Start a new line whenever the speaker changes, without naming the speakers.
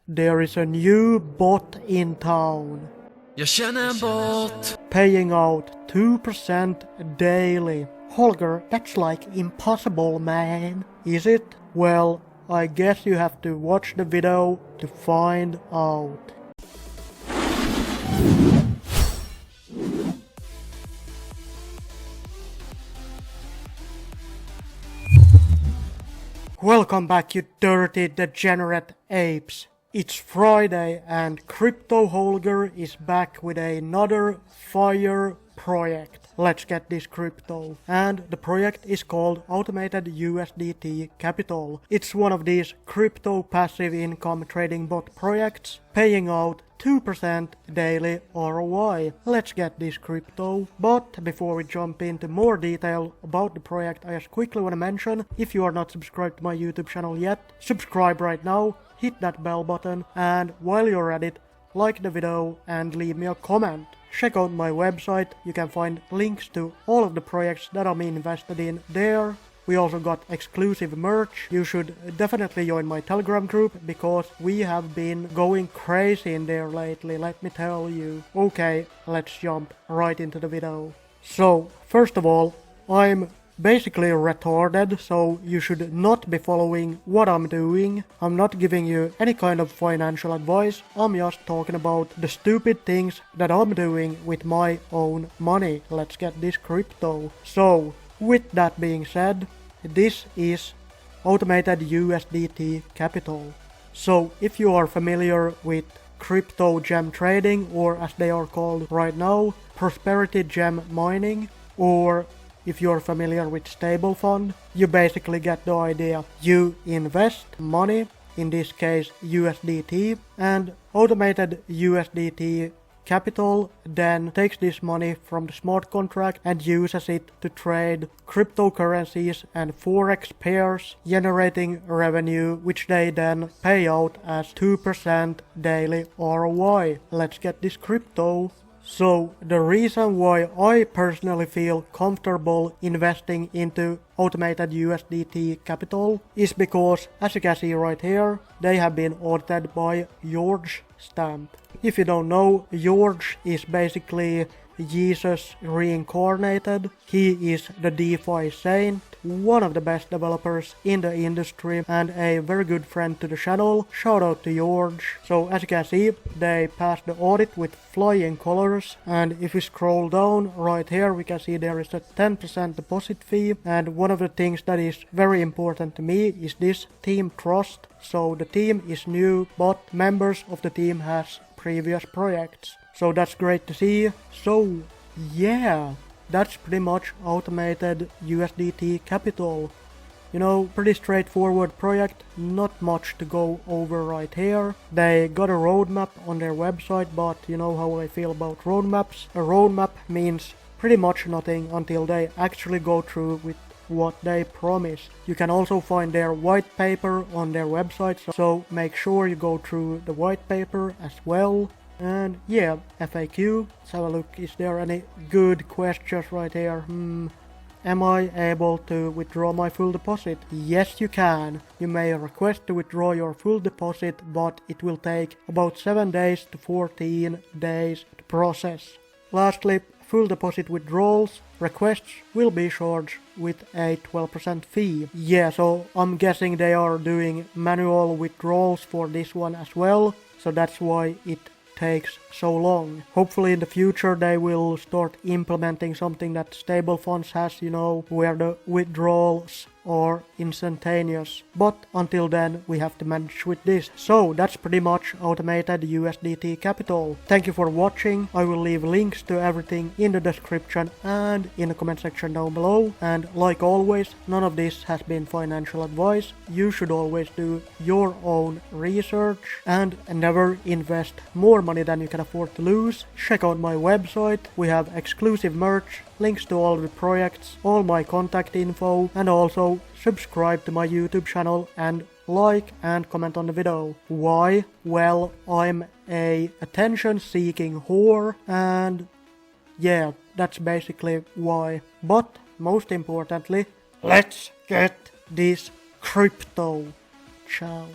there is a new bot in town.
Jag känner en bot.
Paying out 2% daily. Holger, that's like impossible, man. Is it? Well, I guess you have to watch the video to find out. Welcome back, you dirty, degenerate apes. It's Friday and Crypto Holger is back with another fire project. Let's get this crypto. And the project is called Automated USDT Capital. It's one of these crypto passive income trading bot projects paying out 2% daily ROI. Let's get this crypto. But before we jump into more detail about the project, I just quickly want to mention, if you are not subscribed to my YouTube channel yet, subscribe right now, hit that bell button, and while you're at it, like the video and leave me a comment. Check out my website, you can find links to all of the projects that I'm invested in there. We also got exclusive merch. You should definitely join my Telegram group because we have been going crazy in there lately, let me tell you. Okay, let's jump right into the video. So, first of all, I'm basically retarded, so you should not be following what I'm doing. I'm not giving you any kind of financial advice. I'm just talking about the stupid things that I'm doing with my own money. Let's get this crypto. So, with that being said, this is Automated USDT Capital. So, if you are familiar with crypto gem trading, or as they are called right now, prosperity gem mining, or if you're familiar with stablefund, you basically get the idea. You invest money, in this case USDT, and Automated USDT Capital then takes this money from the smart contract and uses it to trade cryptocurrencies and forex pairs, generating revenue which they then pay out as 2% daily ROI. Let's get this crypto. So the reason why I personally feel comfortable investing into Automated USDT Capital is because, as you can see right here, they have been audited by Usdt. If you don't know, George is basically Jesus reincarnated. He is the DeFi saint, one of the best developers in the industry and a very good friend to the channel. Shout out to George. So as you can see, they passed the audit with flying colors, and if we scroll down right here, we can see there is a 10% deposit fee, and one of the things that is very important to me is this team trust. So the team is new, but members of the team has previous projects. So that's great to see. So yeah, that's pretty much Automated USDT Capital. You know, pretty straightforward project, not much to go over right here. They got a roadmap on their website, but you know how I feel about roadmaps. A roadmap means pretty much nothing until they actually go through with what they promise. You can also find their white paper on their website, so make sure you go through the white paper as well. And yeah, FAQ, let's have a look, is there any good questions right here? Am I able to withdraw my full deposit? Yes, you can. You may request to withdraw your full deposit, but it will take about 7 days to 14 days to process. Lastly, full deposit withdrawals requests will be charged with a 12% fee. Yeah, so I'm guessing they are doing manual withdrawals for this one as well, so that's why it takes so long. Hopefully in the future they will start implementing something that Stablefunds has, you know, where the withdrawals are instantaneous. But until then we have to manage with this. So that's pretty much Automated USDT Capital. Thank you for watching. I will leave links to everything in the description and in the comment section down below. And like always, none of this has been financial advice. You should always do your own research and never invest more money than you can afford to lose. Check out my website. We have exclusive merch, links to all the projects, all my contact info, and also subscribe to my YouTube channel and like and comment on the video. Why? Well, I'm a attention-seeking whore, and yeah, that's basically why. But most importantly, let's get this crypto. Ciao.